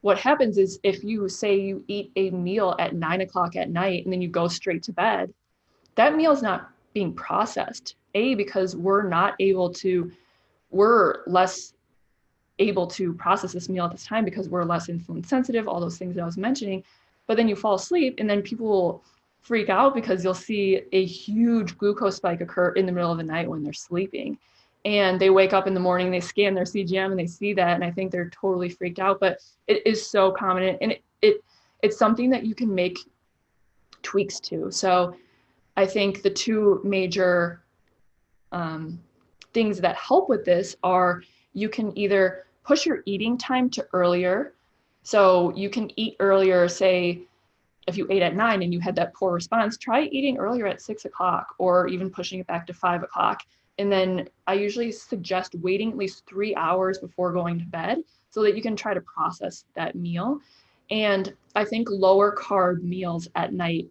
what happens is if you say you eat a meal at 9 o'clock at night and then you go straight to bed, that meal is not being processed. Because we're less able to process this meal at this time because we're less insulin sensitive, all those things that I was mentioning. But then you fall asleep and then people will freak out because you'll see a huge glucose spike occur in the middle of the night when they're sleeping. And they wake up in the morning, they scan their CGM and they see that, and I think they're totally freaked out. But it is so common, and it's something that you can make tweaks to. So I think the two major things that help with this are you can either push your eating time to earlier. So you can eat earlier, say if you ate at 9 and you had that poor response, try eating earlier at 6 o'clock or even pushing it back to 5 o'clock. And then I usually suggest waiting at least 3 hours before going to bed so that you can try to process that meal. And I think lower carb meals at night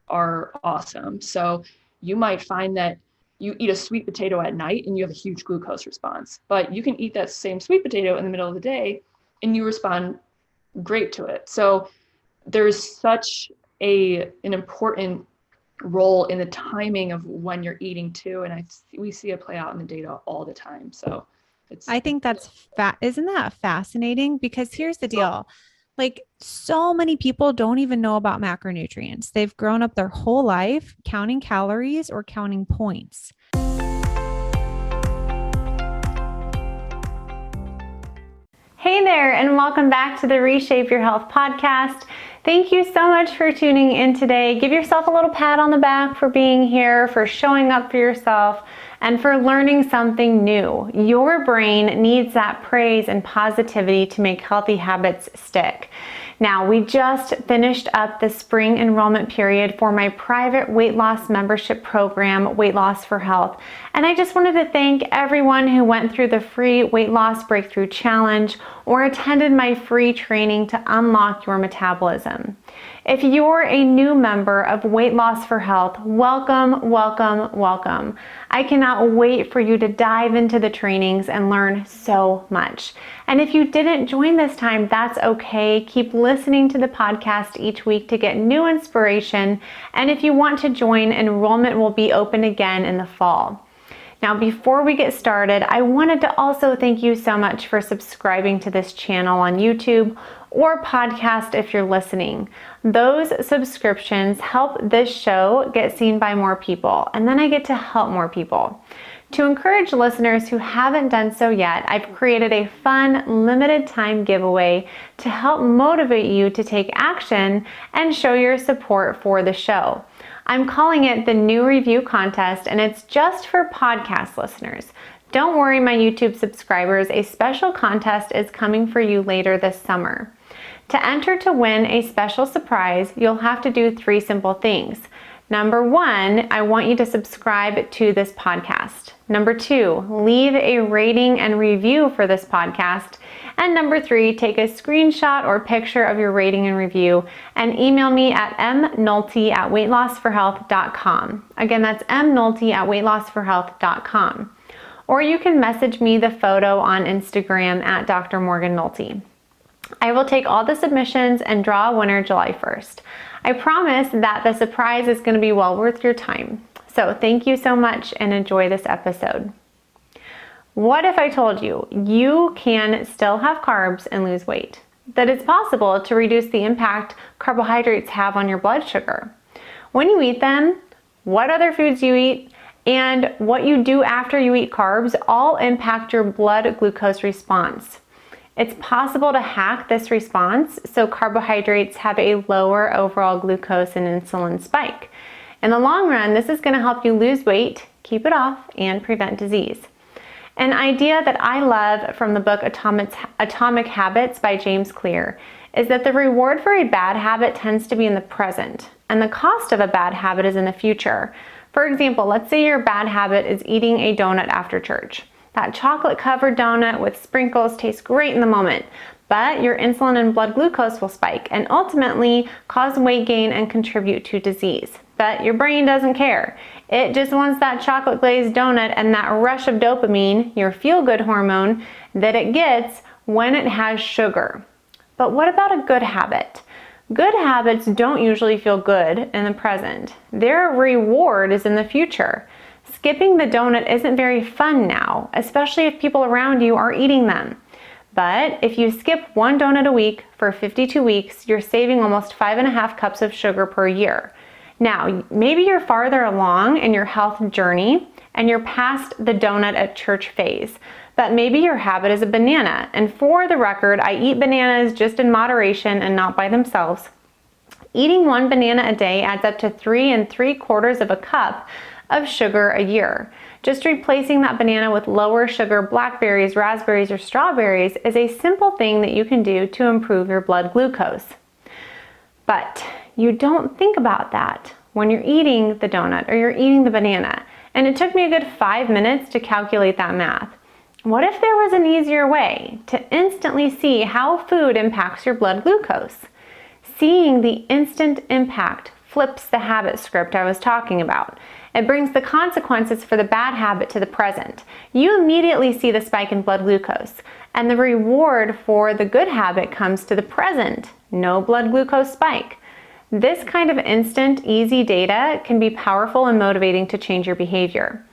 are awesome. So you might find that you eat a sweet potato at night and you have a huge glucose response, but you can eat that same sweet potato in the middle of the day and you respond great to it. So there's such an important role in the timing of when you're eating too. And we see it play out in the data all the time. So I think that's isn't that fascinating? Because here's the deal. Like, so many people don't even know about macronutrients. They've grown up their whole life counting calories or counting points. Hey there, and welcome back to the Reshape Your Health podcast. Thank you so much for tuning in today. Give yourself a little pat on the back for being here, for showing up for yourself, and for learning something new. Your brain needs that praise and positivity to make healthy habits stick. Now, we just finished up the spring enrollment period for my private weight loss membership program, Weight Loss for Health. And I just wanted to thank everyone who went through the free Weight Loss Breakthrough Challenge or attended my free training to unlock your metabolism. If you're a new member of Weight Loss for Health, welcome, welcome, welcome. I cannot wait for you to dive into the trainings and learn so much. And if you didn't join this time, that's okay. Keep listening to the podcast each week to get new inspiration. And if you want to join, enrollment will be open again in the fall. Now, before we get started, I wanted to also thank you so much for subscribing to this channel on YouTube or podcast if you're listening. Those subscriptions help this show get seen by more people, and then I get to help more people. To encourage listeners who haven't done so yet, I've created a fun, limited time giveaway to help motivate you to take action and show your support for the show. I'm calling it the New Review Contest, and it's just for podcast listeners. Don't worry, my YouTube subscribers, a special contest is coming for you later this summer. To enter to win a special surprise, you'll have to do 3 simple things. Number 1, I want you to subscribe to this podcast. Number 2, leave a rating and review for this podcast. And number 3, take a screenshot or picture of your rating and review and email me at mnolte@weightlossforhealth.com. Again, that's mnolte@weightlossforhealth.com. Or you can message me the photo on Instagram at Dr. Morgan Nolte. I will take all the submissions and draw a winner July 1st. I promise that the surprise is going to be well worth your time. So thank you so much and enjoy this episode. What if I told you you can still have carbs and lose weight? That it's possible to reduce the impact carbohydrates have on your blood sugar. When you eat them, what other foods you eat, and what you do after you eat carbs all impact your blood glucose response. It's possible to hack this response so carbohydrates have a lower overall glucose and insulin spike. In the long run, this is going to help you lose weight, keep it off, and prevent disease. An idea that I love from the book Atomic Habits by James Clear is that the reward for a bad habit tends to be in the present, and the cost of a bad habit is in the future. For example, let's say your bad habit is eating a donut after church. That chocolate-covered donut with sprinkles tastes great in the moment, but your insulin and blood glucose will spike and ultimately cause weight gain and contribute to disease. But your brain doesn't care. It just wants that chocolate glazed donut and that rush of dopamine, your feel-good hormone, that it gets when it has sugar. But what about a good habit? Good habits don't usually feel good in the present. Their reward is in the future. Skipping the donut isn't very fun now, especially if people around you are eating them. But if you skip one donut a week for 52 weeks, you're saving almost 5.5 cups of sugar per year. Now, maybe you're farther along in your health journey and you're past the donut at church phase, but maybe your habit is a banana. And for the record, I eat bananas just in moderation and not by themselves. Eating one banana a day adds up to 3.75 cups of sugar a year. Just replacing that banana with lower sugar blackberries, raspberries, or strawberries is a simple thing that you can do to improve your blood glucose. But you don't think about that when you're eating the donut or you're eating the banana. And it took me a good 5 minutes to calculate that math. What if there was an easier way to instantly see how food impacts your blood glucose? Seeing the instant impact flips the habit script I was talking about. It brings the consequences for the bad habit to the present. You immediately see the spike in blood glucose, and the reward for the good habit comes to the present. No blood glucose spike. This kind of instant, easy data can be powerful and motivating to change your behavior.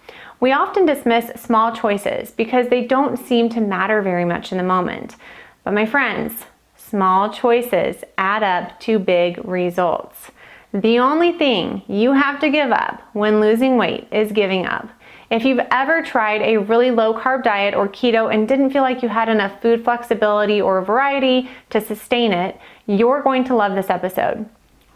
We often dismiss small choices because they don't seem to matter very much in the moment. But my friends, small choices add up to big results. The only thing you have to give up when losing weight is giving up. If you've ever tried a really low carb diet or keto and didn't feel like you had enough food flexibility or variety to sustain it, you're going to love this episode.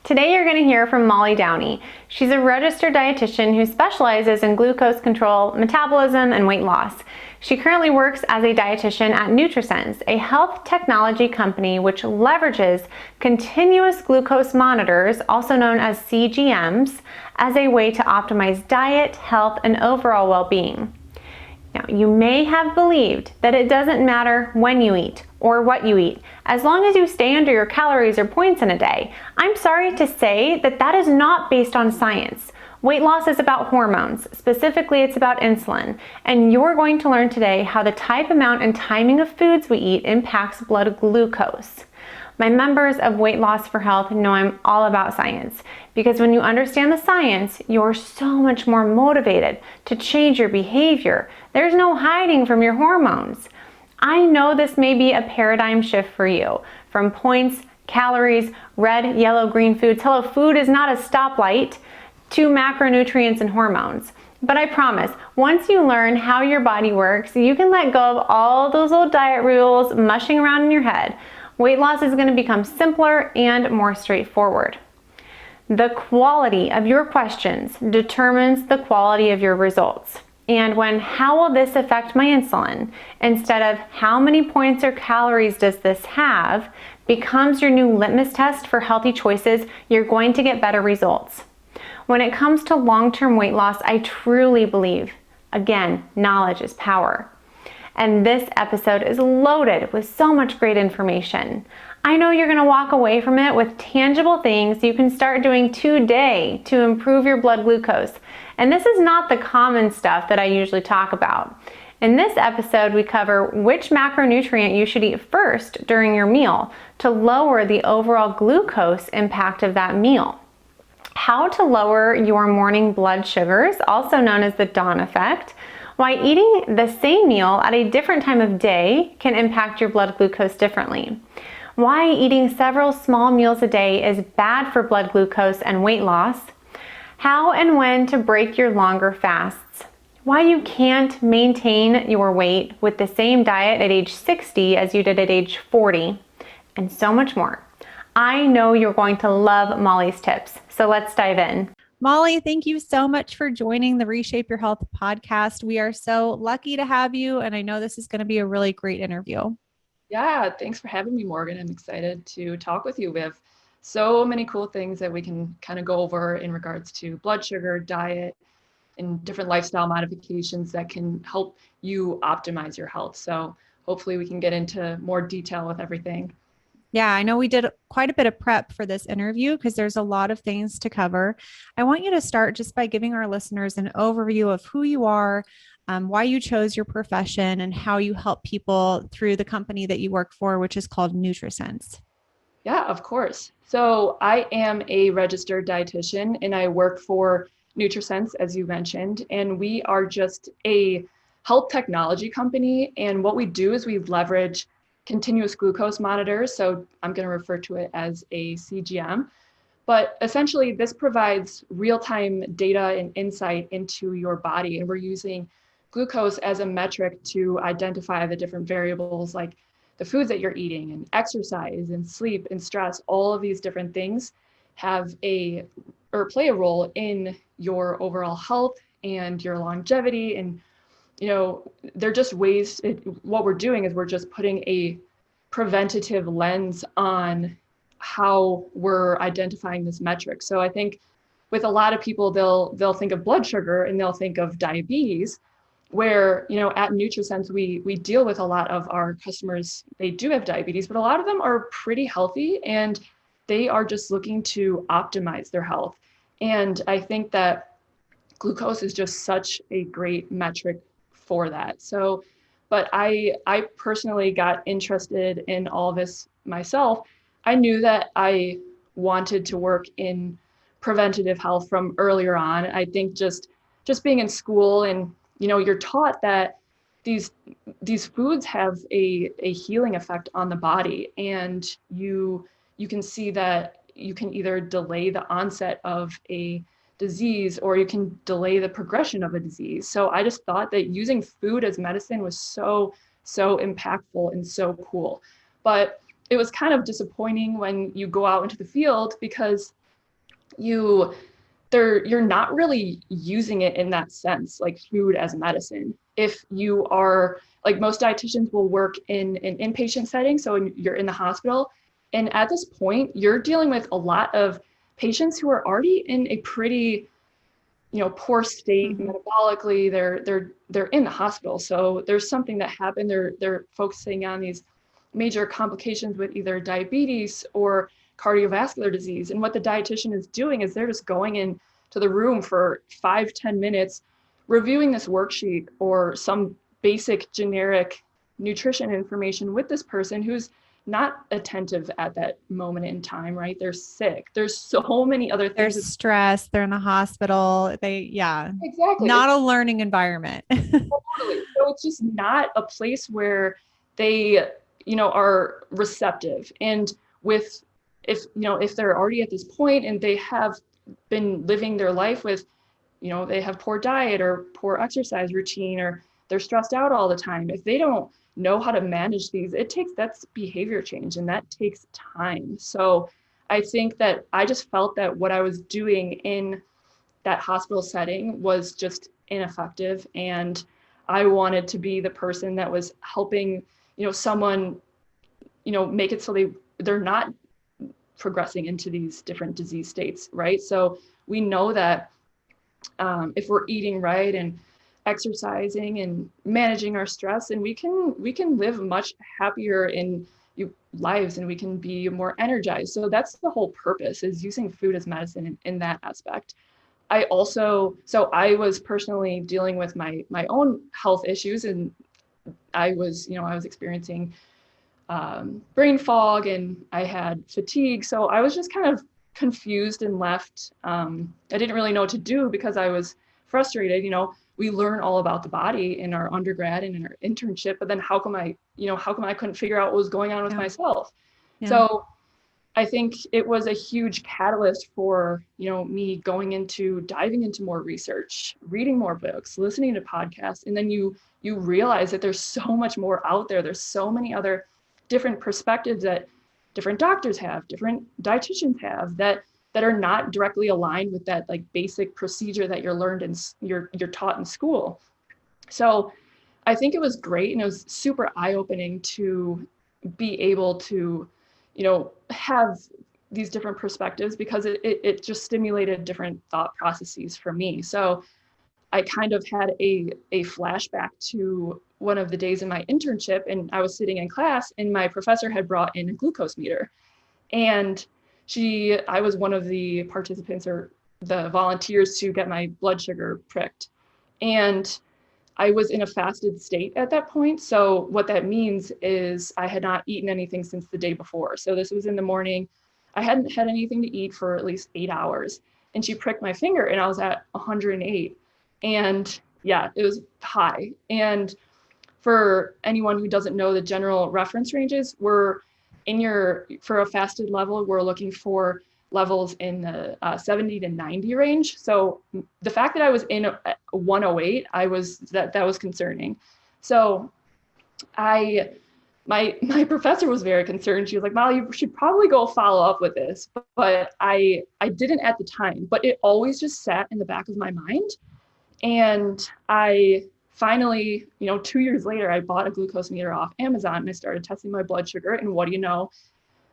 Today you're going to hear from Molly Downey. She's a registered dietitian who specializes in glucose control, metabolism, and weight loss. She currently works as a dietitian at Nutrisense, a health technology company which leverages continuous glucose monitors, also known as CGMs, as a way to optimize diet, health, and overall well-being. Now, you may have believed that it doesn't matter when you eat or what you eat, as long as you stay under your calories or points in a day. I'm sorry to say that that is not based on science. Weight loss is about hormones. Specifically, it's about insulin. And you're going to learn today how the type, amount, and timing of foods we eat impacts blood glucose. My members of Weight Loss for Health know I'm all about science, because when you understand the science, you're so much more motivated to change your behavior. There's no hiding from your hormones. I know this may be a paradigm shift for you, from points, calories, red, yellow, green foods. Hello, food is not a stoplight, to macronutrients and hormones. But I promise, once you learn how your body works, you can let go of all those old diet rules mushing around in your head. Weight loss is going to become simpler and more straightforward. The quality of your questions determines the quality of your results. And when "how will this affect my insulin?" instead of "how many points or calories does this have?" becomes your new litmus test for healthy choices, you're going to get better results. When it comes to long-term weight loss, I truly believe, again, knowledge is power. And this episode is loaded with so much great information. I know you're going to walk away from it with tangible things you can start doing today to improve your blood glucose. And this is not the common stuff that I usually talk about. In this episode, we cover which macronutrient you should eat first during your meal to lower the overall glucose impact of that meal. How to lower your morning blood sugars, also known as the dawn effect. Why eating the same meal at a different time of day can impact your blood glucose differently. Why eating several small meals a day is bad for blood glucose and weight loss. How and when to break your longer fasts. Why you can't maintain your weight with the same diet at age 60 as you did at age 40. And so much more. I know you're going to love Molly's tips, so let's dive in. Molly, thank you so much for joining the Reshape Your Health podcast. We are so lucky to have you, and I know this is going to be a really great interview. Yeah, thanks for having me, Morgan. I'm excited to talk with you. We have so many cool things that we can kind of go over in regards to blood sugar, diet, and different lifestyle modifications that can help you optimize your health. So hopefully we can get into more detail with everything. Yeah, I know we did quite a bit of prep for this interview because there's a lot of things to cover. I want you to start just by giving our listeners an overview of who you are, why you chose your profession, and how you help people through the company that you work for, which is called Nutrisense. Yeah, of course. So I am a registered dietitian and I work for Nutrisense, as you mentioned, and we are just a health technology company. And what we do is we leverage continuous glucose monitors. So I'm going to refer to it as a CGM. But essentially, this provides real-time data and insight into your body. And we're using glucose as a metric to identify the different variables like the foods that you're eating and exercise and sleep and stress. All of these different things have play a role in your overall health and your longevity. And, they're just ways, what we're doing is we're just putting a preventative lens on how we're identifying this metric. So I think with a lot of people, they'll think of blood sugar and they'll think of diabetes, where, at Nutrisense, we deal with a lot of our customers. They do have diabetes, but a lot of them are pretty healthy and they are just looking to optimize their health. And I think that glucose is just such a great metric for that. So, but I personally got interested in all this myself. I knew that I wanted to work in preventative health from earlier on. I think just being in school and, you're taught that these foods have a healing effect on the body, and you can see that you can either delay the onset of a disease or you can delay the progression of a disease. So I just thought that using food as medicine was so impactful and so cool. But it was kind of disappointing when you go out into the field because you're not really using it in that sense, like food as medicine. If you are, like, most dietitians will work in an inpatient setting, so you're in the hospital, and at this point you're dealing with a lot of patients who are already in a pretty, poor state metabolically. They're in the hospital, so there's something that happened. They're focusing on these major complications with either diabetes or cardiovascular disease. And what the dietitian is doing is they're just going into the room for 5-10 minutes, reviewing this worksheet or some basic generic nutrition information with this person who's not attentive at that moment in time, right? They're sick. There's so many other things. They're stressed. They're in the hospital. Exactly. Not a learning environment. Totally. So it's just not a place where they, are receptive. And if they're already at this point and they have been living their life with, they have poor diet or poor exercise routine, or they're stressed out all the time, if they don't know how to manage these, that's behavior change, and that takes time. So I think that I just felt that what I was doing in that hospital setting was just ineffective. And I wanted to be the person that was helping, someone, make it so they're not progressing into these different disease states, right? So we know that if we're eating right and exercising and managing our stress, and we can live much happier lives, and we can be more energized. So that's the whole purpose, is using food as medicine in that aspect. I was personally dealing with my own health issues, and I was experiencing brain fog, and I had fatigue. So I was just kind of confused and left. I didn't really know what to do because I was frustrated. We learn all about the body in our undergrad and in our internship, but then how come I couldn't figure out what was going on with myself? Yeah. So I think it was a huge catalyst for, me diving into more research, reading more books, listening to podcasts. And then you realize that there's so much more out there. There's so many other different perspectives that different doctors have, different dietitians have, that are not directly aligned with that, like, basic procedure that you're taught in school. So I think it was great, and it was super eye-opening to be able to, have these different perspectives, because it just stimulated different thought processes for me. So I kind of had a flashback to one of the days in my internship, and I was sitting in class, and my professor had brought in a glucose meter, and I was one of the participants or the volunteers to get my blood sugar pricked. And I was in a fasted state at that point. So what that means is I had not eaten anything since the day before. So this was in the morning. I hadn't had anything to eat for at least 8 hours. And she pricked my finger and I was at 108. And yeah, it was high. And for anyone who doesn't know the general reference ranges, for a fasted level, we're looking for levels in the 70 to 90 range. So the fact that I was in 108, that was concerning. So my professor was very concerned. She was like, Molly, you should probably go follow up with this. But I didn't at the time, but it always just sat in the back of my mind. And I finally, 2 years later, I bought a glucose meter off Amazon and I started testing my blood sugar. And what do you know?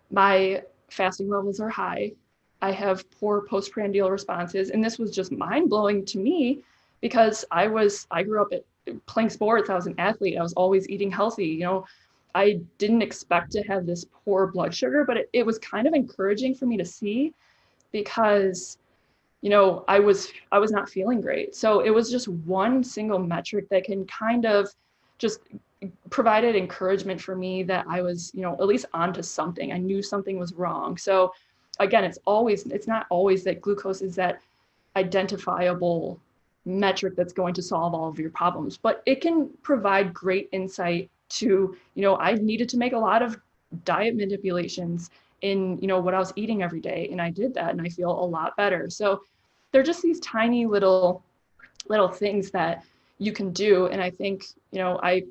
My fasting levels are high. I have poor postprandial responses. And this was just mind blowing to me because I grew up playing sports. I was an athlete. I was always eating healthy. I didn't expect to have this poor blood sugar, but it was kind of encouraging for me to see because I was not feeling great. So it was just one single metric that can kind of just provided encouragement for me that I was, at least onto something. I knew something was wrong. So again, it's not always that glucose is that identifiable metric that's going to solve all of your problems, but it can provide great insight to, I needed to make a lot of diet manipulations in, what I was eating every day. And I did that and I feel a lot better. So they're just these tiny little things that you can do. And I think, I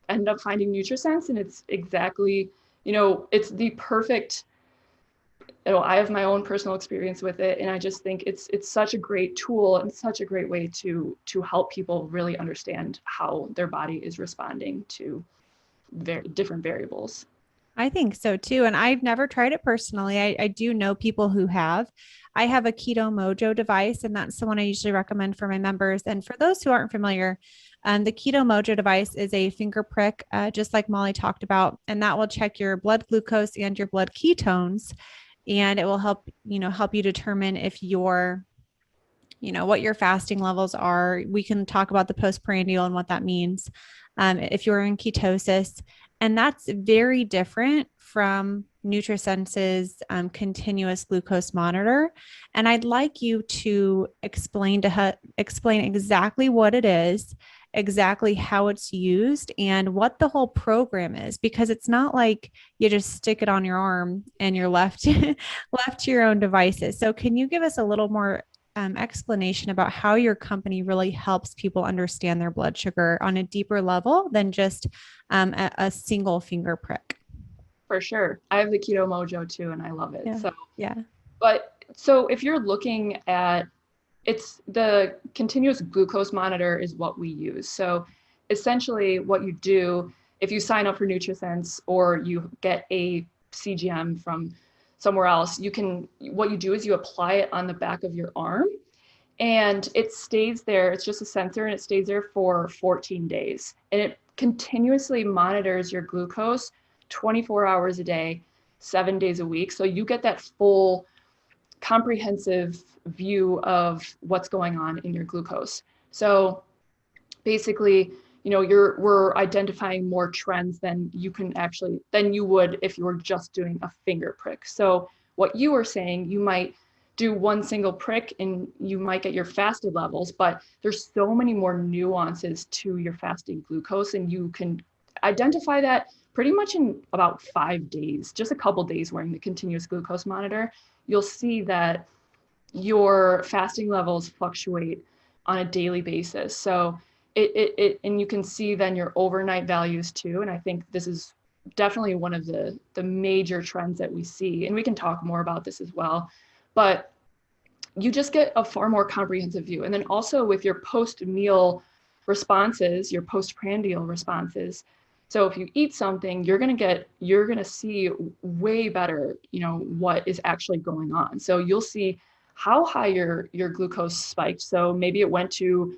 ended up finding Nutrisense and it's exactly, it's the perfect, I have my own personal experience with it. And I just think it's such a great tool and such a great way to help people really understand how their body is responding to different variables. I think so too. And I've never tried it personally. I do know people who have. I have a Keto Mojo device, and that's the one I usually recommend for my members. And for those who aren't familiar, the Keto Mojo device is a finger prick, just like Molly talked about, and that will check your blood glucose and your blood ketones. And it will help you determine if what your fasting levels are. We can talk about the postprandial and what that means. If you're in ketosis, and that's very different from Nutrisense's continuous glucose monitor. And I'd like you to explain exactly what it is, exactly how it's used, and what the whole program is, because it's not like you just stick it on your arm and you're left to your own devices. So can you give us a little more explanation about how your company really helps people understand their blood sugar on a deeper level than just a single finger prick? For sure. I have the Keto Mojo too, and I love it. Yeah. So, yeah. So if you're looking at, it's the continuous glucose monitor is what we use. So essentially what you do, if you sign up for Nutrisense or you get a CGM from somewhere else, what you do is you apply it on the back of your arm and it stays there. It's just a sensor and it stays there for 14 days. And it continuously monitors your glucose 24 hours a day, 7 days a week. So you get that full comprehensive view of what's going on in your glucose. So basically, we're identifying more trends than you would if you were just doing a finger prick. So what you were saying, you might do one single prick and you might get your fasted levels, but there's so many more nuances to your fasting glucose, and you can identify that pretty much in about 5 days, just a couple days wearing the continuous glucose monitor. You'll see that your fasting levels fluctuate on a daily basis. So and you can see then your overnight values too. And I think this is definitely one of the major trends that we see. And we can talk more about this as well, but you just get a far more comprehensive view. And then also with your post-meal responses, your postprandial responses. So if you eat something, you're going to see way better, what is actually going on. So you'll see how high your glucose spiked. So maybe it went to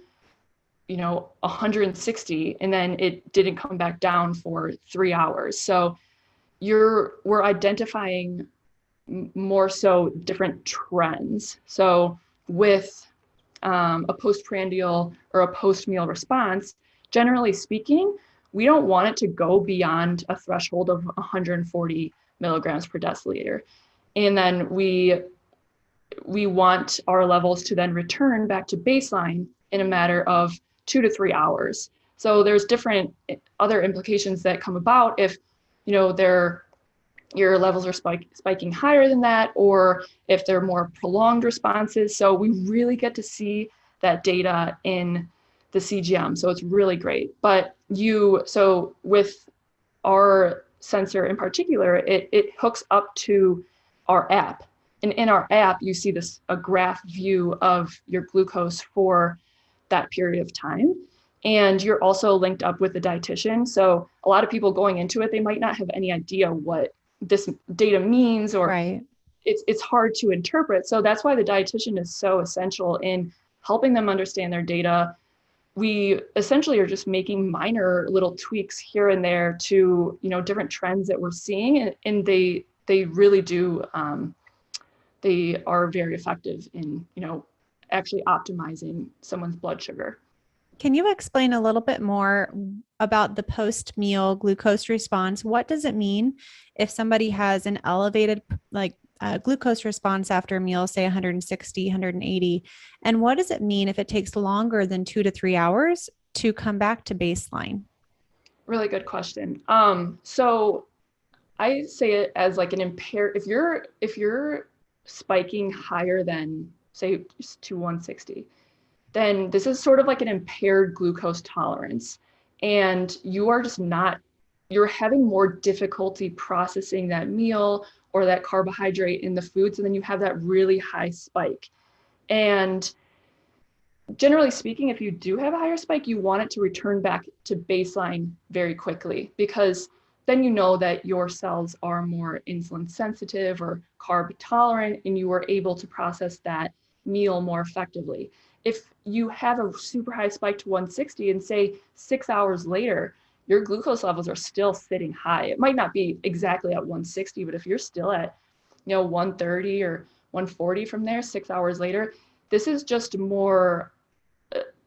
160 and then it didn't come back down for 3 hours. So we're identifying more so different trends. So with a postprandial or a post-meal response, generally speaking, we don't want it to go beyond a threshold of 140 milligrams per deciliter. And then we want our levels to then return back to baseline in a matter of 2 to 3 hours. So there's different other implications that come about if, your levels are spiking higher than that, or if they're more prolonged responses. So we really get to see that data in the CGM. So it's really great. But so with our sensor in particular, it hooks up to our app. And in our app, you see a graph view of your glucose for that period of time. And you're also linked up with the dietitian. So a lot of people going into it, they might not have any idea what this data means, or Right. it's hard to interpret. So that's why the dietitian is so essential in helping them understand their data. We essentially are just making minor little tweaks here and there to, different trends that we're seeing. And they really do, they are very effective in, actually optimizing someone's blood sugar. Can you explain a little bit more about the post-meal glucose response? What does it mean if somebody has an elevated glucose response after a meal, say 160, 180? And what does it mean if it takes longer than 2 to 3 hours to come back to baseline? Really good question. So I say it as like an impaired, if you're spiking higher than, say, to 160, then this is sort of like an impaired glucose tolerance. And you're having more difficulty processing that meal or that carbohydrate in the foods, and then you have that really high spike. And generally speaking, if you do have a higher spike, you want it to return back to baseline very quickly, because then you know that your cells are more insulin sensitive or carb tolerant, and you are able to process that meal more effectively. If you have a super high spike to 160 and say 6 hours later, your glucose levels are still sitting high. It might not be exactly at 160, but if you're still at 130 or 140 from there 6 hours later, this is just more,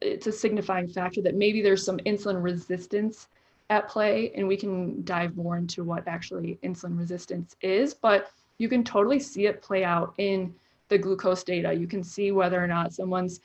it's a signifying factor that maybe there's some insulin resistance at play, and we can dive more into what actually insulin resistance is, but you can totally see it play out in the glucose data. You can see whether or not someone's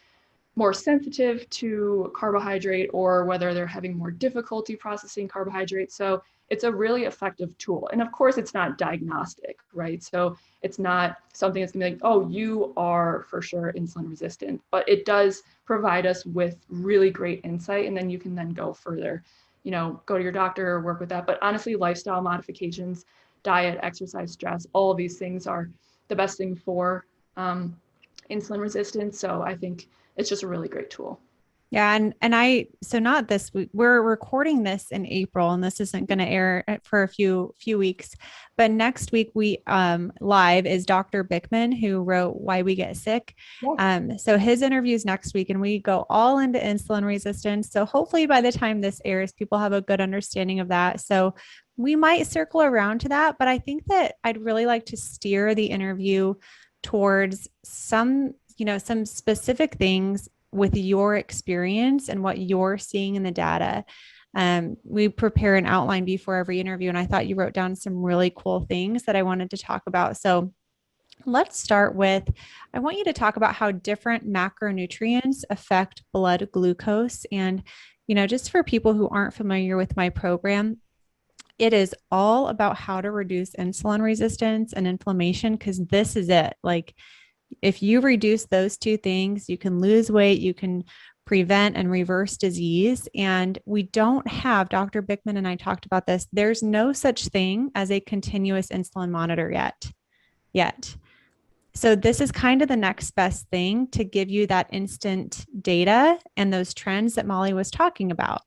more sensitive to carbohydrate or whether they're having more difficulty processing carbohydrates. So it's a really effective tool. And of course, it's not diagnostic, right? So it's not something that's gonna be like, oh, you are for sure insulin resistant, but it does provide us with really great insight. And then you can then go further, go to your doctor or work with that. But honestly, lifestyle modifications, diet, exercise, stress, all of these things are the best thing for insulin resistance. So I think it's just a really great tool. Yeah. So not this week, we're recording this in April, and this isn't going to air for a few weeks, but next week we live is Dr. Bickman, who wrote Why We Get Sick. Yeah. So his interview is next week, and we go all into insulin resistance. So hopefully by the time this airs, people have a good understanding of that. So we might circle around to that, but I think that I'd really like to steer the interview towards some specific things with your experience and what you're seeing in the data. We prepare an outline before every interview, and I thought you wrote down some really cool things that I wanted to talk about. So let's start with, I want you to talk about how different macronutrients affect blood glucose. And, just for people who aren't familiar with my program, it is all about how to reduce insulin resistance and inflammation, because this is it. Like, if you reduce those two things, you can lose weight, you can prevent and reverse disease. And we don't have, Dr. Bickman and I talked about this, there's no such thing as a continuous insulin monitor yet. So this is kind of the next best thing to give you that instant data and those trends that Molly was talking about.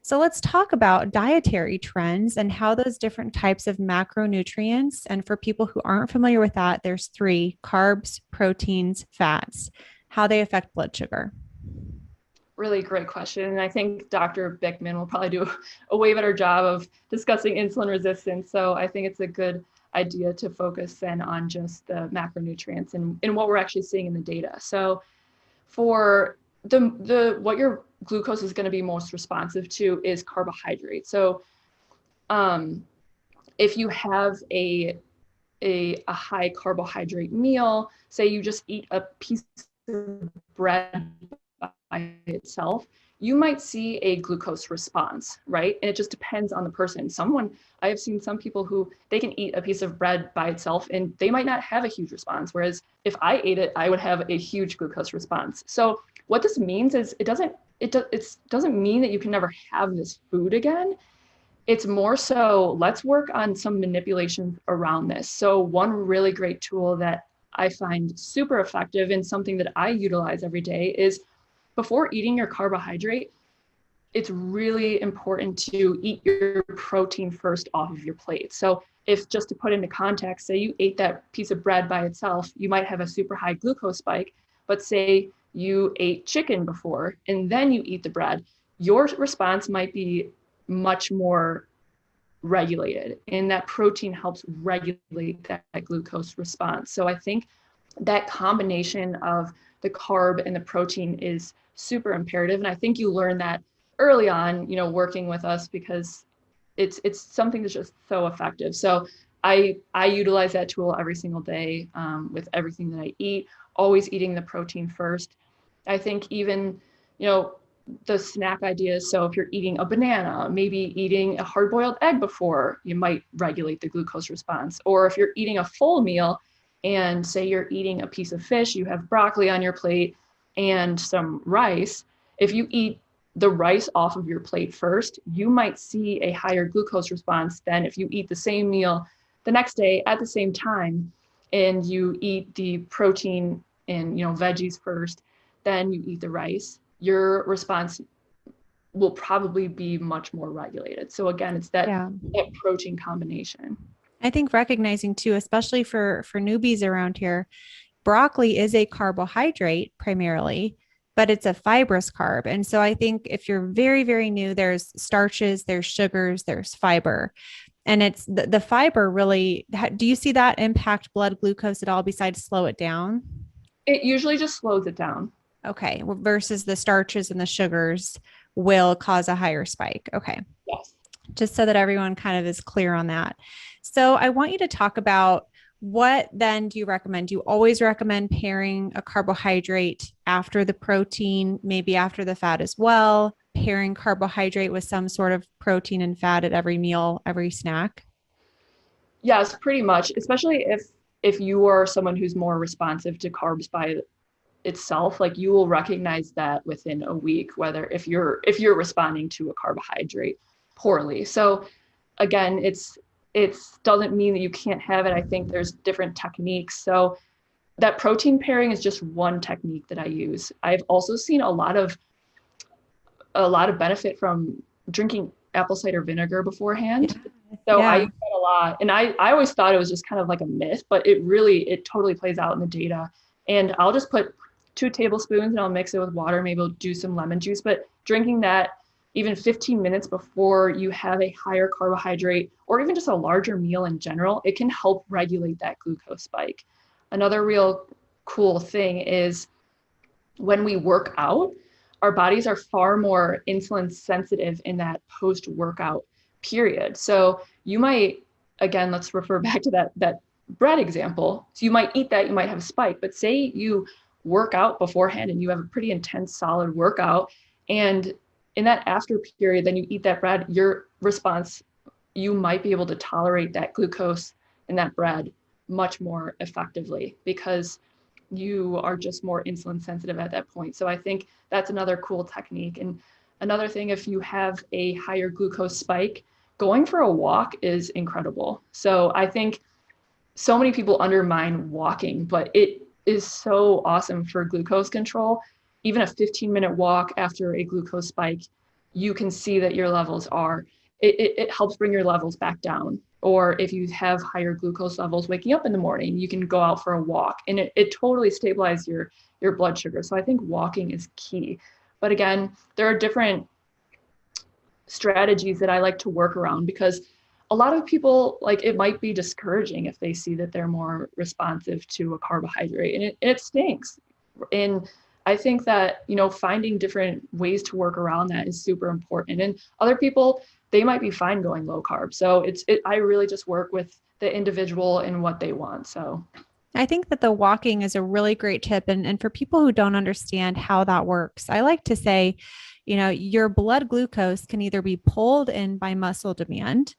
So let's talk about dietary trends and how those different types of macronutrients, and for people who aren't familiar with that, there's 3: carbs, proteins, fats, how they affect blood sugar. Really great question. And I think Dr. Bickman will probably do a way better job of discussing insulin resistance. So I think it's a good idea to focus then on just the macronutrients and what we're actually seeing in the data. So for what you're glucose is going to be most responsive to is carbohydrate. So if you have a high carbohydrate meal, say you just eat a piece of bread by itself, you might see a glucose response, right? And it just depends on the person. I have seen some people who they can eat a piece of bread by itself and they might not have a huge response. Whereas if I ate it, I would have a huge glucose response. So what this means is it doesn't mean that you can never have this food again. It's more so, let's work on some manipulations around this. So one really great tool that I find super effective and something that I utilize every day is before eating your carbohydrate, it's really important to eat your protein first off of your plate. So if, just to put into context, say you ate that piece of bread by itself, you might have a super high glucose spike, but say you ate chicken before and then you eat the bread, your response might be much more regulated, and that protein helps regulate that glucose response. So I think that combination of the carb and the protein is super imperative. And I think you learn that early on, working with us, because it's something that's just so effective. So I utilize that tool every single day with everything that I eat, always eating the protein first. I think even, the snack ideas. So if you're eating a banana, maybe eating a hard-boiled egg before, you might regulate the glucose response. Or if you're eating a full meal and say you're eating a piece of fish, you have broccoli on your plate and some rice, if you eat the rice off of your plate first, you might see a higher glucose response than if you eat the same meal the next day at the same time and you eat the protein and veggies first, then you eat the rice. Your response will probably be much more regulated. So again, it's that protein combination. I think recognizing too, especially for newbies around here, broccoli is a carbohydrate primarily, but it's a fibrous carb. And so I think if you're very, very new, there's starches, there's sugars, there's fiber. And it's the fiber really, do you see that impact blood glucose at all besides slow it down? It usually just slows it down. Okay. Versus the starches and the sugars will cause a higher spike. Okay. Yes. Just so that everyone kind of is clear on that. So I want you to talk about what then do you recommend? Do you always recommend pairing a carbohydrate after the protein, maybe after the fat as well? Pairing carbohydrate with some sort of protein and fat at every meal, every snack? Yes, pretty much, especially if you are someone who's more responsive to carbs by itself, like you will recognize that within a week, whether if you're responding to a carbohydrate poorly. So again, it doesn't mean that you can't have it. I think there's different techniques. So that protein pairing is just one technique that I use. I've also seen a lot of benefit from drinking apple cider vinegar beforehand. Yeah. So I use that a lot. And I always thought it was just kind of like a myth, but it totally plays out in the data. And I'll just put 2 tablespoons and I'll mix it with water. Maybe I'll do some lemon juice, but drinking that even 15 minutes before you have a higher carbohydrate or even just a larger meal in general, it can help regulate that glucose spike. Another real cool thing is when we work out, our bodies are far more insulin sensitive in that post-workout period. So you might, again, let's refer back to that bread example. So you might eat that, you might have a spike, but say you work out beforehand and you have a pretty intense, solid workout, and in that after period, then you eat that bread, your response, you might be able to tolerate that glucose in that bread much more effectively because you are just more insulin sensitive at that point. So I think that's another cool technique. And another thing, if you have a higher glucose spike, going for a walk is incredible. So I think so many people undermine walking, but it is so awesome for glucose control. Even a 15-minute walk after a glucose spike, you can see that your levels it helps bring your levels back down. Or if you have higher glucose levels waking up in the morning, you can go out for a walk and it totally stabilizes your blood sugar. So I think walking is key. But again, there are different strategies that I like to work around because a lot of people, like, it might be discouraging if they see that they're more responsive to a carbohydrate, and it stinks. And I think that, finding different ways to work around that is super important. And other people, they might be fine going low carb. So I really just work with the individual and what they want. So I think that the walking is a really great tip. And for people who don't understand how that works, I like to say, your blood glucose can either be pulled in by muscle demand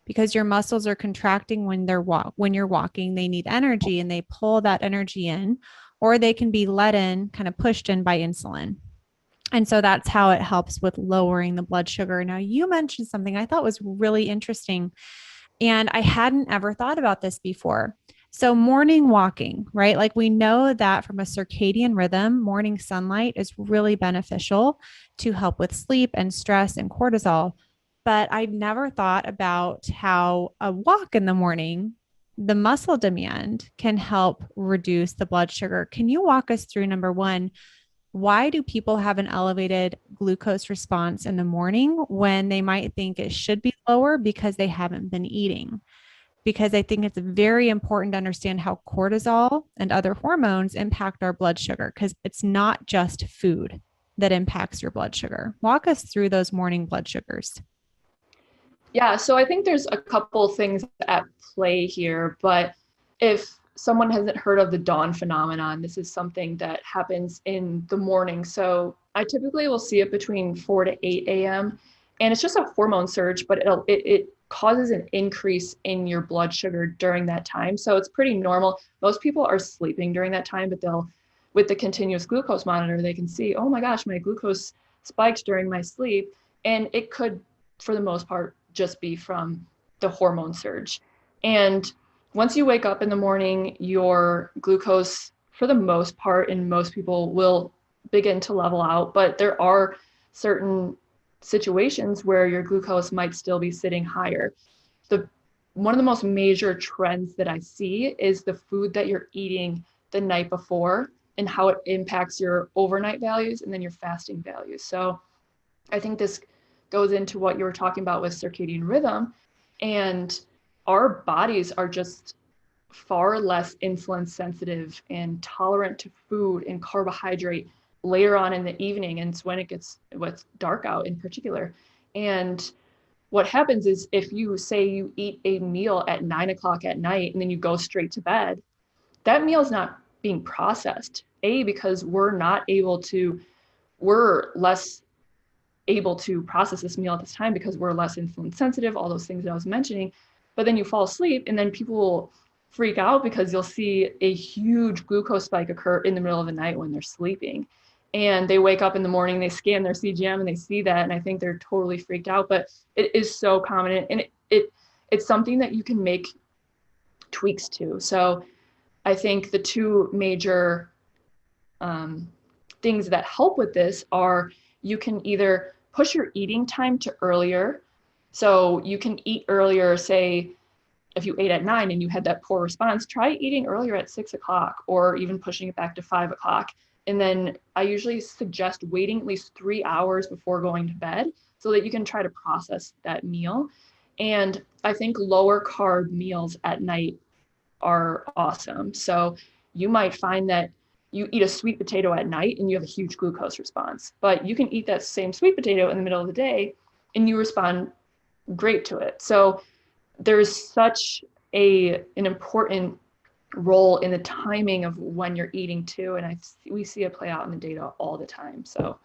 because your muscles are contracting when you're walking, they need energy and they pull that energy in, or they can be let in, kind of pushed in by insulin. And so that's how it helps with lowering the blood sugar. Now, you mentioned something I thought was really interesting, and I hadn't ever thought about this before. So, morning walking, right? Like we know that from a circadian rhythm, morning sunlight is really beneficial to help with sleep and stress and cortisol. But I'd never thought about how a walk in the morning, the muscle demand can help reduce the blood sugar. Can you walk us through number one? Why do people have an elevated glucose response in the morning when they might think it should be lower because they haven't been eating? Because I think it's very important to understand how cortisol and other hormones impact our blood sugar, because it's not just food that impacts your blood sugar. Walk us through those morning blood sugars. yeah, so I think there's a couple things at play here, but if someone hasn't heard of the dawn phenomenon, this is something that happens in the morning. So I typically will see it between 4 to 8 a.m. And it's just a hormone surge, but it causes an increase in your blood sugar during that time. So it's pretty normal. Most people are sleeping during that time, but with the continuous glucose monitor, they can see, oh my gosh, my glucose spiked during my sleep. And it could, for the most part, just be from the hormone surge. And once you wake up in the morning, your glucose, for the most part, and most people will begin to level out, but there are certain situations where your glucose might still be sitting higher. One of the most major trends that I see is the food that you're eating the night before and how it impacts your overnight values and then your fasting values. So I think this goes into what you were talking about with circadian rhythm. And our bodies are just far less insulin sensitive and tolerant to food and carbohydrate later on in the evening. And it's when it gets what's dark out in particular. And what happens is if you say you eat a meal at 9 o'clock at night and then you go straight to bed, that meal is not being processed. Because we're less able to process this meal at this time because we're less insulin sensitive, all those things that I was mentioning. But then you fall asleep and then people will freak out because you'll see a huge glucose spike occur in the middle of the night when they're sleeping. And they wake up in the morning, they scan their CGM and they see that. And I think they're totally freaked out, but it is so common. And it's something that you can make tweaks to. So I think the two major things that help with this are you can either push your eating time to earlier. So you can eat earlier, say, if you ate at 9 and you had that poor response, try eating earlier at 6 o'clock or even pushing it back to 5 o'clock. And then I usually suggest waiting at least 3 hours before going to bed so that you can try to process that meal. And I think lower carb meals at night are awesome. So you might find that you eat a sweet potato at night and you have a huge glucose response, but you can eat that same sweet potato in the middle of the day and you respond great to it. So there's such an important role in the timing of when you're eating too. And we see it play out in the data all the time. So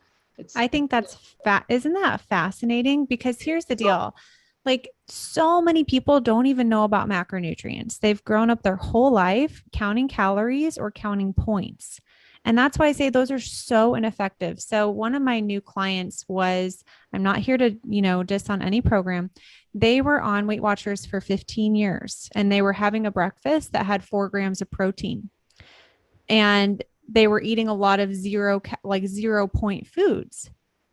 I think isn't that fascinating? Because here's the deal. Like so many people don't even know about macronutrients. They've grown up their whole life counting calories or counting points. And that's why I say those are so ineffective. So one of my new clients I'm not here to, diss on any program. They were on Weight Watchers for 15 years and they were having a breakfast that had 4 grams of protein. And they were eating a lot of 0 point foods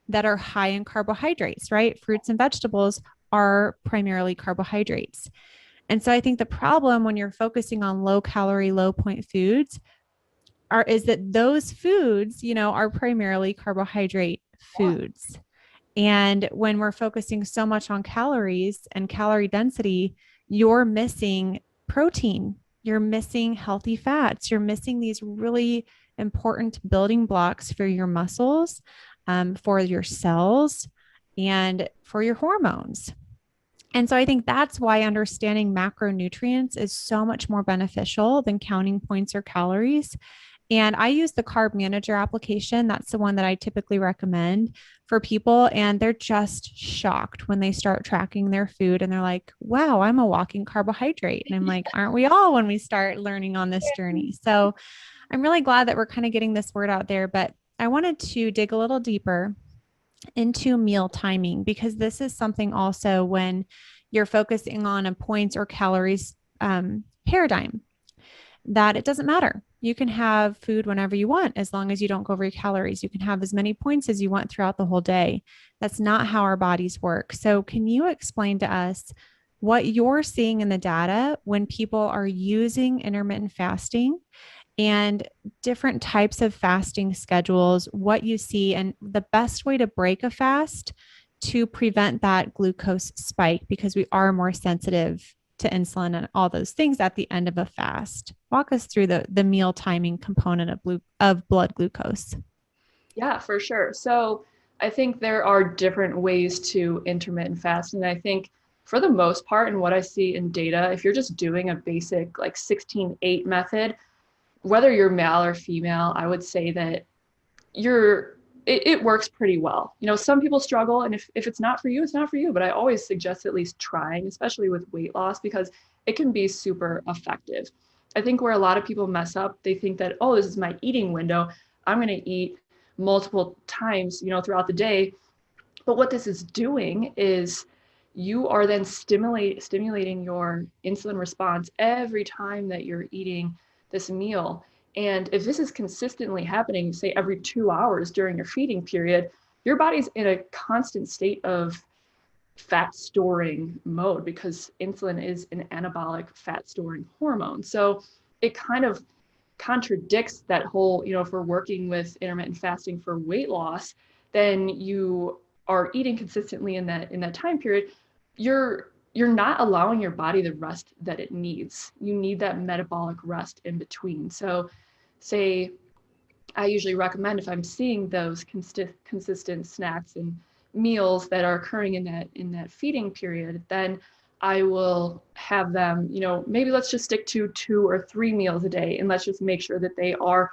that are high in carbohydrates, right? Fruits and vegetables are primarily carbohydrates. And so I think the problem when you're focusing on low calorie, low point foods is that those foods, are primarily carbohydrate foods. And when we're focusing so much on calories and calorie density, you're missing protein you're missing healthy fats. You're missing these really important building blocks for your muscles, for your cells, and for your hormones. And so I think that's why understanding macronutrients is so much more beneficial than counting points or calories. And I use the Carb Manager application. That's the one that I typically recommend for people. And they're just shocked when they start tracking their food and they're like, wow, I'm a walking carbohydrate. And I'm like, aren't we all when we start learning on this journey? So I'm really glad that we're kind of getting this word out there. But I wanted to dig a little deeper into meal timing, because this is something also when you're focusing on a points or calories paradigm, that it doesn't matter. You can have food whenever you want, as long as you don't go over your calories. You can have as many points as you want throughout the whole day. That's not how our bodies work. So can you explain to us what you're seeing in the data when people are using intermittent fasting and different types of fasting schedules, what you see, and the best way to break a fast to prevent that glucose spike, because we are more sensitive to insulin and all those things at the end of a fast? Walk us through the meal timing component of blood glucose. Yeah, for sure. So I think there are different ways to intermittent fast. And I think for the most part, and what I see in data, if you're just doing a basic like 16-8 method, whether you're male or female, I would say that it works pretty well. You know, some people struggle, and if it's not for you, it's not for you. But I always suggest at least trying, especially with weight loss, because it can be super effective. I think where a lot of people mess up, they think that, oh, this is my eating window. I'm going to eat multiple times, throughout the day. But what this is doing is you are then stimulating your insulin response every time that you're eating this meal. And if this is consistently happening, say every 2 hours during your feeding period, your body's in a constant state of fat storing mode, because insulin is an anabolic fat storing hormone. So it kind of contradicts that whole, if we're working with intermittent fasting for weight loss, then you are eating consistently in that time period. You're not allowing your body the rest that it needs. You need that metabolic rest in between. So say I usually recommend, if I'm seeing those consistent snacks and meals that are occurring in that feeding period, then I will have them, maybe let's just stick to 2 or 3 meals a day, and let's just make sure that they are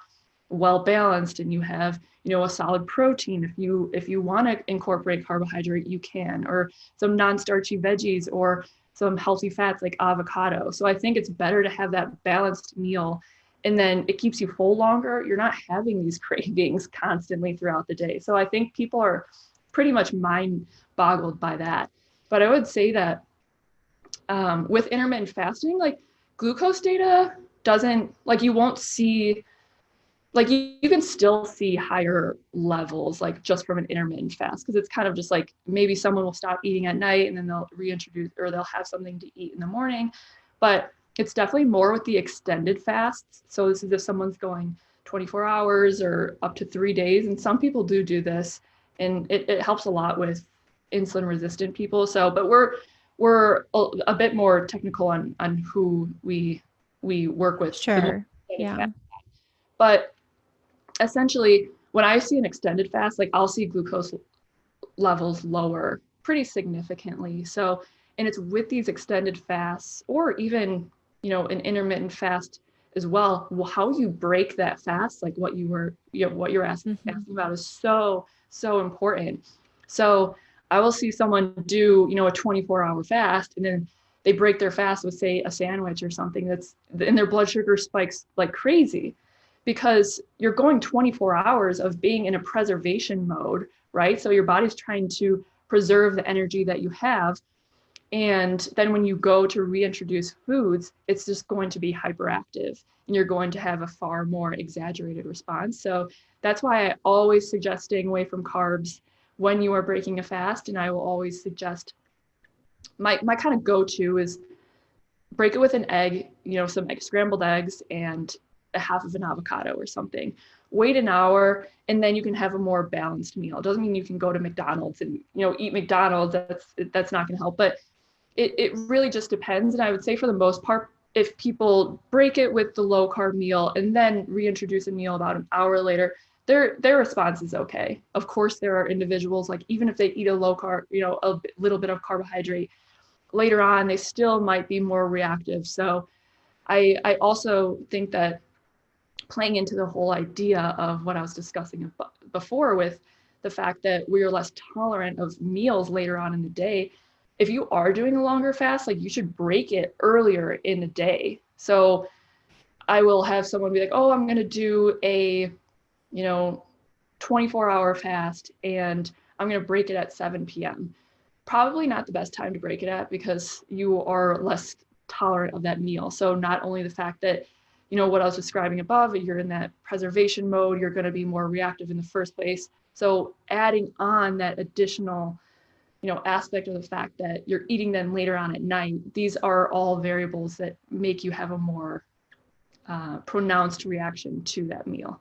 well balanced, and you have, a solid protein. If you want to incorporate carbohydrate, you can, or some non-starchy veggies, or some healthy fats like avocado. So I think it's better to have that balanced meal, and then it keeps you full longer. You're not having these cravings constantly throughout the day. So I think people are pretty much mind boggled by that. But I would say that with intermittent fasting, like glucose data doesn't, like you won't see, like you can still see higher levels, like just from an intermittent fast, because it's kind of just like maybe someone will stop eating at night and then they'll reintroduce, or they'll have something to eat in the morning. But it's definitely more with the extended fasts. So this is if someone's going 24 hours or up to 3 days. And some people do this, and it helps a lot with insulin resistant people. So, but we're a bit more technical on who we work with. Sure. Yeah. But essentially, when I see an extended fast, like I'll see glucose levels lower pretty significantly. So, and it's with these extended fasts, or even, an intermittent fast as well. Well, how you break that fast, like what you're asking about, is so important. So I will see someone do, a 24-hour fast, and then they break their fast with, say, a sandwich or something, and their blood sugar spikes like crazy, because you're going 24 hours of being in a preservation mode, right? So your body's trying to preserve the energy that you have. And then when you go to reintroduce foods, it's just going to be hyperactive, and you're going to have a far more exaggerated response. So that's why I always suggest staying away from carbs when you are breaking a fast. And I will always suggest, my kind of go-to is break it with an egg, some scrambled eggs and a half of an avocado or something. Wait an hour, and then you can have a more balanced meal. It doesn't mean you can go to McDonald's and, eat McDonald's. That's not going to help. But it really just depends. And I would say for the most part, if people break it with the low carb meal and then reintroduce a meal about an hour later, their response is okay. Of course, there are individuals, like even if they eat a low carb, a little bit of carbohydrate later on, they still might be more reactive. So I also think that playing into the whole idea of what I was discussing before with the fact that we are less tolerant of meals later on in the day, if you are doing a longer fast, like you should break it earlier in the day. So I will have someone be like, oh, I'm going to do a, 24-hour fast and I'm going to break it at 7 p.m. Probably not the best time to break it at because you are less tolerant of that meal. So not only the fact that, what I was describing above, you're in that preservation mode, you're going to be more reactive in the first place. So adding on that additional, aspect of the fact that you're eating them later on at night, these are all variables that make you have a more pronounced reaction to that meal.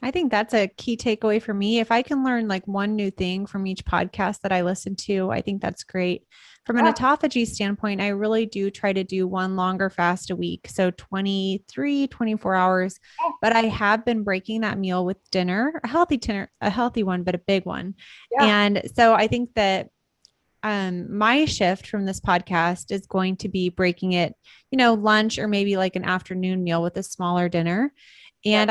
I think that's a key takeaway for me. If I can learn like one new thing from each podcast that I listen to, I think that's great. From an autophagy standpoint, I really do try to do one longer fast a week. So 23, 24 hours, but I have been breaking that meal with dinner, a healthy one, but a big one. Yeah. And so I think that my shift from this podcast is going to be breaking it, lunch or maybe like an afternoon meal with a smaller dinner. And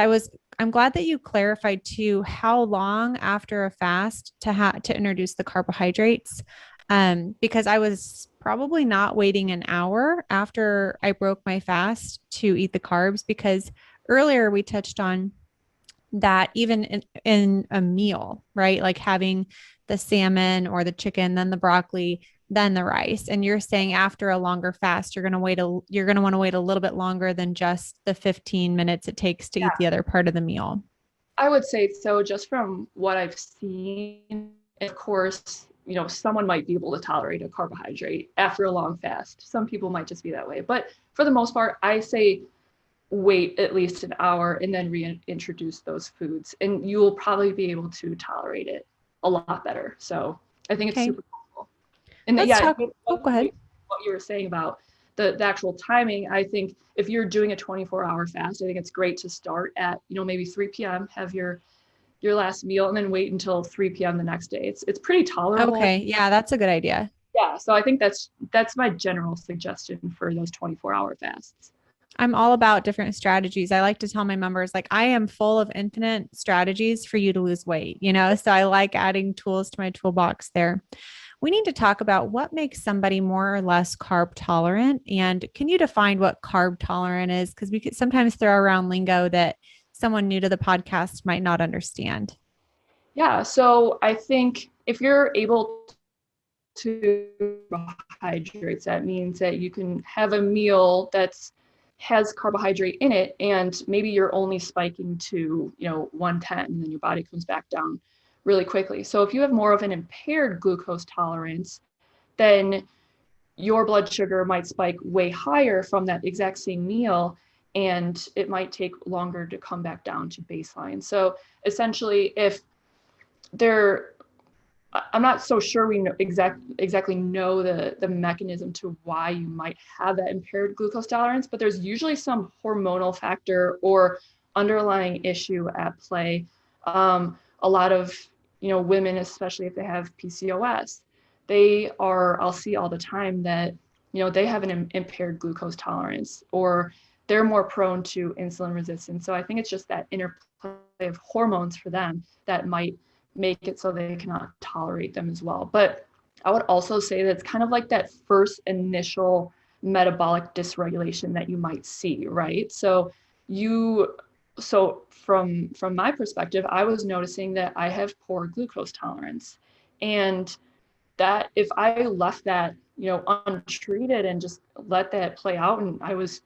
I'm glad that you clarified too, how long after a fast to introduce the carbohydrates. Because I was probably not waiting an hour after I broke my fast to eat the carbs, because earlier we touched on that even in a meal, right? Like having the salmon or the chicken, then the broccoli, then the rice. And you're saying after a longer fast, you're going to want to wait a little bit longer than just the 15 minutes it takes to eat the other part of the meal. I would say so, just from what I've seen. Of course, someone might be able to tolerate a carbohydrate after a long fast. Some people might just be that way. But for the most part, I say wait at least an hour and then reintroduce those foods. And you will probably be able to tolerate it a lot better. So I think it's super cool. And go ahead. What you were saying about the actual timing, I think if you're doing a 24-hour fast, I think it's great to start at, maybe 3 p.m., have your last meal, and then wait until 3 p.m. the next day. It's pretty tolerable. Okay. Yeah, that's a good idea. Yeah. So I think that's my general suggestion for those 24-hour fasts. I'm all about different strategies. I like to tell my members, like, I am full of infinite strategies for you to lose weight, so I like adding tools to my toolbox there. We need to talk about what makes somebody more or less carb tolerant. And can you define what carb tolerant is? Because we could sometimes throw around lingo that someone new to the podcast might not understand. Yeah. So I think if you're able to carbohydrates, that means that you can have a meal has carbohydrate in it, and maybe you're only spiking to 110, and then your body comes back down really quickly. So if you have more of an impaired glucose tolerance, then your blood sugar might spike way higher from that exact same meal, and it might take longer to come back down to baseline. So essentially, I'm not so sure we exactly know the mechanism to why you might have that impaired glucose tolerance, but there's usually some hormonal factor or underlying issue at play. A lot of women, especially if they have PCOS, I'll see all the time that they have an impaired glucose tolerance, or they're more prone to insulin resistance. So I think it's just that interplay of hormones for them that might make it so they cannot tolerate them as well. But I would also say that it's kind of like that first initial metabolic dysregulation that you might see, right? So from my perspective, I was noticing that I have poor glucose tolerance, and that if I left that, untreated and just let that play out, and I was,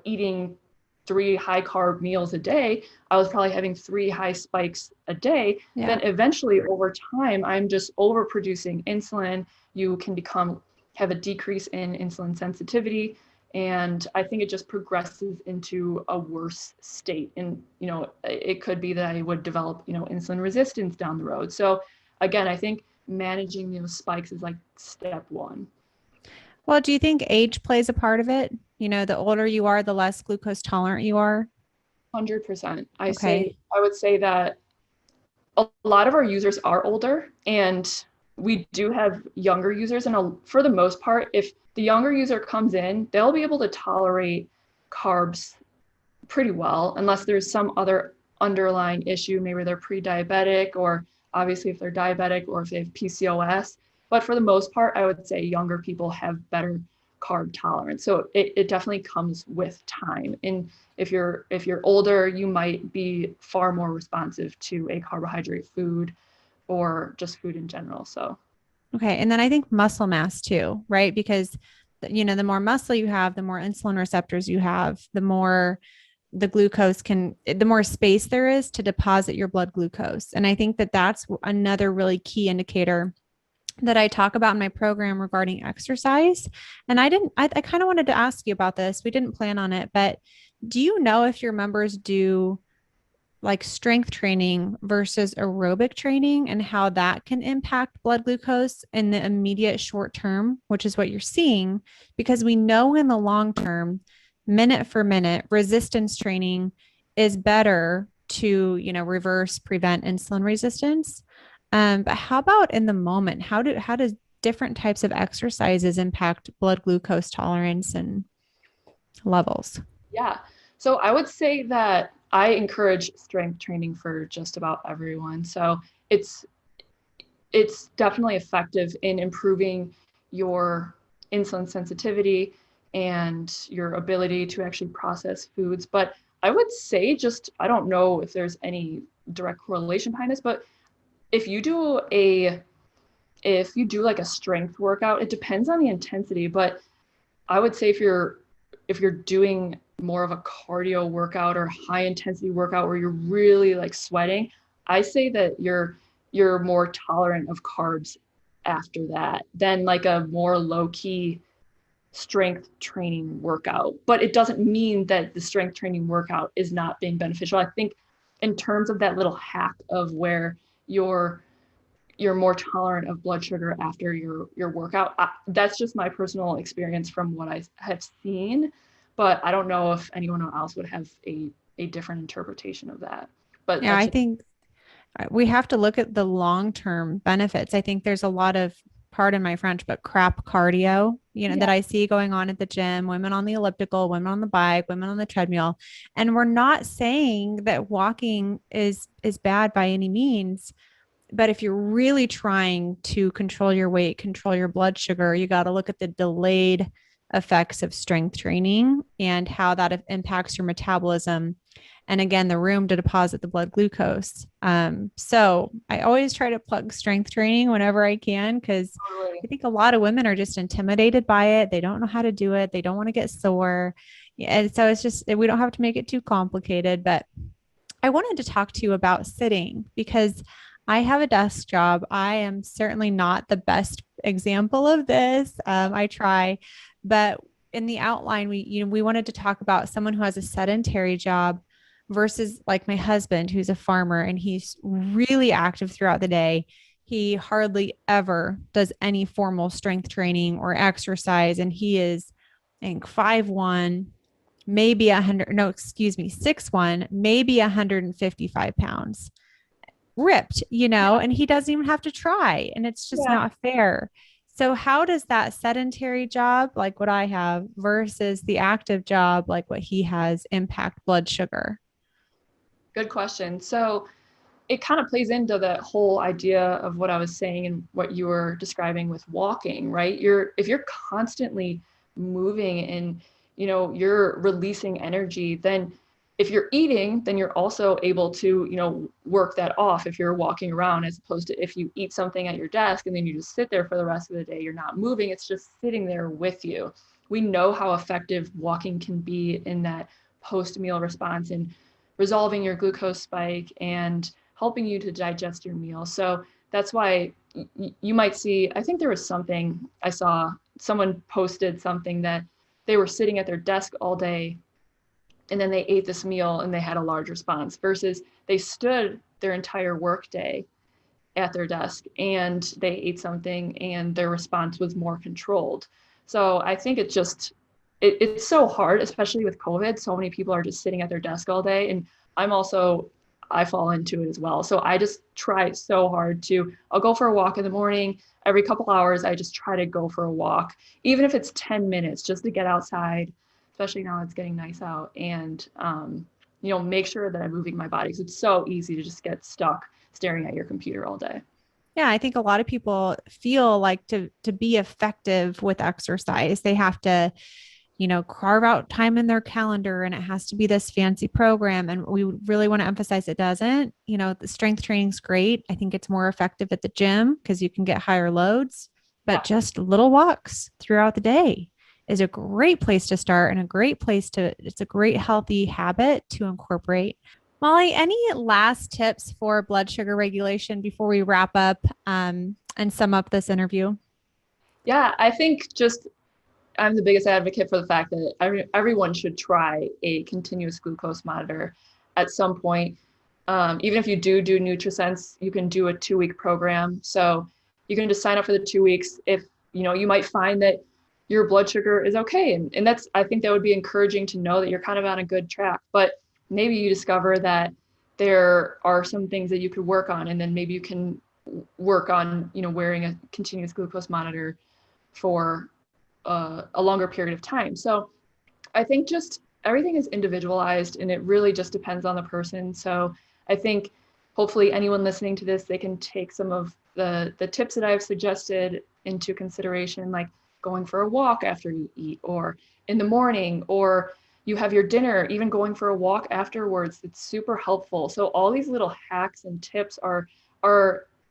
eating 3 high carb meals a day, I was probably having 3 high spikes a day. Yeah. Then eventually over time, I'm just overproducing insulin. You can have a decrease in insulin sensitivity. And I think it just progresses into a worse state. And, it could be that I would develop, insulin resistance down the road. So again, I think managing those spikes is like step one. Well, do you think age plays a part of it? The older you are, the less glucose tolerant you are. 100%. Okay. I would say that a lot of our users are older, and we do have younger users. And for the most part, if the younger user comes in, they'll be able to tolerate carbs pretty well, unless there's some other underlying issue. Maybe they're pre-diabetic, or obviously if they're diabetic, or if they have PCOS. But for the most part, I would say younger people have better carb tolerance. So it definitely comes with time. And if you're older, you might be far more responsive to a carbohydrate food or just food in general. So Okay. And then I think muscle mass too, right? Because, the more muscle you have, the more insulin receptors you have, the more the more space there is to deposit your blood glucose. And I think that that's another really key indicator that I talk about in my program regarding exercise. And I kind of wanted to ask you about this. We didn't plan on it, but do you know if your members do like strength training versus aerobic training and how that can impact blood glucose in the immediate short term, which is what you're seeing? Because we know in the long term, minute for minute, resistance training is better to, reverse, prevent insulin resistance. But how about in the moment? How does different types of exercises impact blood glucose tolerance and levels? yeah. So I would say that I encourage strength training for just about everyone. So it's it's definitely effective in improving your insulin sensitivity and your ability to actually process foods. But I would say, just, I don't know if there's any direct correlation behind this, but if you do a if you do like a strength workout, it depends on the intensity, but I would say if you're doing more of a cardio workout or high intensity workout where you're really like sweating, I say that you're more tolerant of carbs after that than like a more low key strength training workout. But it doesn't mean that the strength training workout is not being beneficial. I think in terms of that little hack of where you're you're more tolerant of blood sugar after your workout. That's just my personal experience from what I have seen, but I don't know if anyone else would have a different interpretation of that. But Yeah, that's I just, think we have to look at the long-term benefits. I think there's a lot of, pardon my French, but crap cardio, yeah, that I see going on at the gym, women on the elliptical, women on the bike, women on the treadmill. And we're not saying that walking is bad by any means, but if you're really trying to control your weight, control your blood sugar, you got to look at the delayed effects of strength training and how that impacts your metabolism. And again, the room to deposit the blood glucose. So I always try to plug strength training whenever I can because totally. I think a lot of women are just intimidated by it. They don't know how to do it. They don't want to get sore. And so it's just, we don't have to make it too complicated. But I wanted to talk to you about sitting because I have a desk job. I am certainly not the best example of this. I try, but in the outline, we wanted to talk about someone who has a sedentary job versus like my husband, who's a farmer and he's really active throughout the day. He hardly ever does any formal strength training or exercise, and he is, I think, 5'1", maybe 100, no, excuse me, 6'1", maybe 155 pounds, ripped, Yeah, and he doesn't even have to try. And it's just yeah. not fair. So, how does that sedentary job, like what I have, versus the active job, like what he has, impact blood sugar? Good question. So it kind of plays into that whole idea of what I was saying and what you were describing with walking, right? If you're constantly moving and you're releasing energy, then if you're eating, then you're also able to, work that off if you're walking around, as opposed to if you eat something at your desk and then you just sit there for the rest of the day, you're not moving, it's just sitting there with you. We know how effective walking can be in that post-meal response and resolving your glucose spike and helping you to digest your meal. So that's why you might see, I think there was something I saw, someone posted something that they were sitting at their desk all day and then they ate this meal and they had a large response versus they stood their entire work day at their desk and they ate something and their response was more controlled. So I think it's so hard, especially with COVID. So many people are just sitting at their desk all day. And I fall into it as well. So I just try so hard I'll go for a walk in the morning. Every couple hours, I just try to go for a walk, even if it's 10 minutes, just to get outside, especially now it's getting nice out, and, make sure that I'm moving my body, because it's so easy to just get stuck staring at your computer all day. Yeah, I think a lot of people feel like to be effective with exercise, they have to, carve out time in their calendar and it has to be this fancy program. And we really want to emphasize it doesn't. The strength training is great. I think it's more effective at the gym because you can get higher loads, but just little walks throughout the day is a great place to start and it's a great healthy habit to incorporate. Molly, any last tips for blood sugar regulation before we wrap up and sum up this interview? Yeah, I think I'm the biggest advocate for the fact that everyone should try a continuous glucose monitor at some point. Even if you do Nutrisense, you can do a 2-week program. So you can just sign up for the 2 weeks. If, you might find that your blood sugar is okay. And I think that would be encouraging to know that you're kind of on a good track. But maybe you discover that there are some things that you could work on, and then maybe you can work on, wearing a continuous glucose monitor for a longer period of time. So I think just everything is individualized and it really just depends on the person. So I think hopefully anyone listening to this, they can take some of the tips that I've suggested into consideration, like going for a walk after you eat, or in the morning, or you have your dinner, even going for a walk afterwards. It's super helpful. So all these little hacks and tips are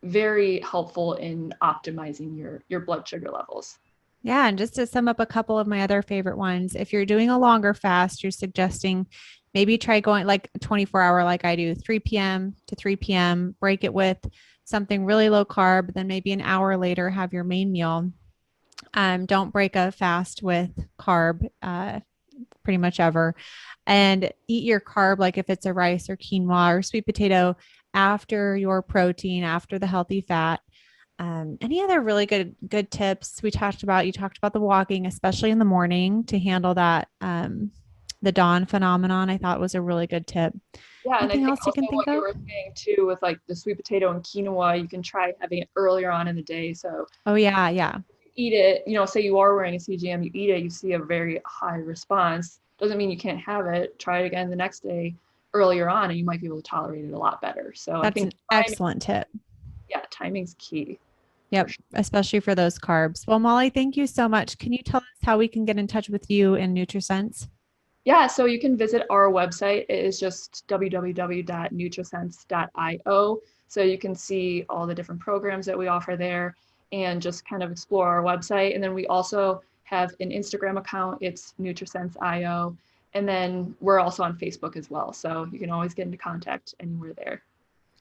very helpful in optimizing your blood sugar levels. Yeah. And just to sum up a couple of my other favorite ones, if you're doing a longer fast, you're suggesting maybe try going like a 24-hour, like I do, 3 p.m. to 3 p.m., break it with something really low carb, then maybe an hour later, have your main meal. Don't break a fast with carb, pretty much ever, and eat your carb, like if it's a rice or quinoa or sweet potato, after your protein, after the healthy fat. Any other really good tips you talked about the walking, especially in the morning, to handle that, the dawn phenomenon, I thought was a really good tip. Yeah. Anything And I else you can think what of? you were saying too, with like the sweet potato and quinoa, you can try having it earlier on in the day. So Oh yeah. Yeah. eat it, say you are wearing a CGM, you eat it, you see a very high response. Doesn't mean you can't have it. Try it again the next day earlier on, and you might be able to tolerate it a lot better. So That's an excellent tip. Yeah, timing's key. Yep. Sure. Especially for those carbs. Well, Molly, thank you so much. Can you tell us how we can get in touch with you in Nutrisense? Yeah, so you can visit our website. It is just www.nutrisense.io. So you can see all the different programs that we offer there and just kind of explore our website. And then we also have an Instagram account. It's Nutrisense.io. And then we're also on Facebook as well. So you can always get into contact anywhere there.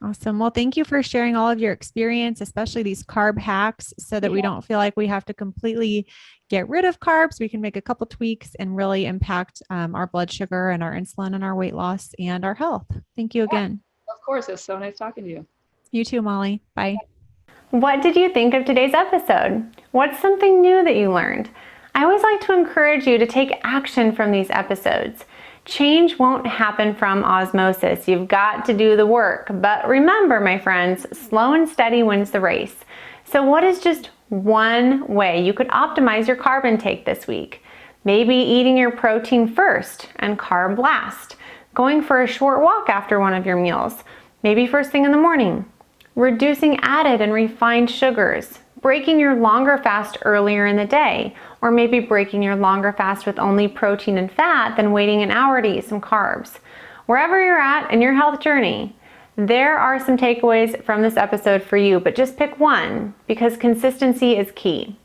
Awesome. Well, thank you for sharing all of your experience, especially these carb hacks, so that we don't feel like we have to completely get rid of carbs. We can make a couple tweaks and really impact our blood sugar and our insulin and our weight loss and our health. Thank you again. Of course. It's so nice talking to you. You too, Molly. Bye. What did you think of today's episode? What's something new that you learned? I always like to encourage you to take action from these episodes. Change won't happen from osmosis. You've got to do the work. But remember, my friends, slow and steady wins the race. So what is just one way you could optimize your carb intake this week? Maybe eating your protein first and carb last. Going for a short walk after one of your meals. Maybe first thing in the morning. Reducing added and refined sugars. Breaking your longer fast earlier in the day, or maybe breaking your longer fast with only protein and fat, then waiting an hour to eat some carbs. Wherever you're at in your health journey, there are some takeaways from this episode for you, but just pick one because consistency is key.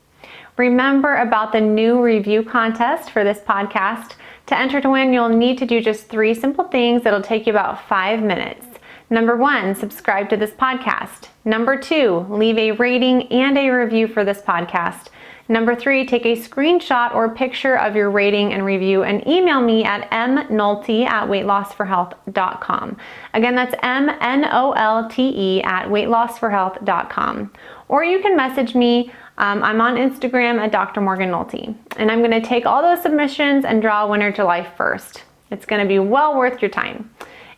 Remember about the new review contest for this podcast. To enter to win, you'll need to do just 3 simple things that'll take you about 5 minutes. Number 1, subscribe to this podcast. Number 2, leave a rating and a review for this podcast. Number 3, take a screenshot or picture of your rating and review and email me at mnolte@weightlossforhealth.com. Again, that's mnolte@weightlossforhealth.com. Or you can message me. I'm on Instagram at Dr. Morgan Nolte. And I'm going to take all those submissions and draw a winner July 1st. It's going to be well worth your time.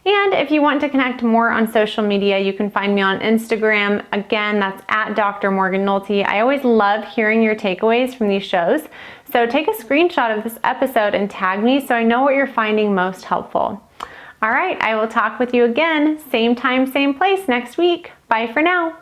And if you want to connect more on social media, you can find me on Instagram. Again, that's at Dr. Morgan Nolte. I always love hearing your takeaways from these shows. So take a screenshot of this episode and tag me so I know what you're finding most helpful. All right, I will talk with you again, same time, same place next week. Bye for now.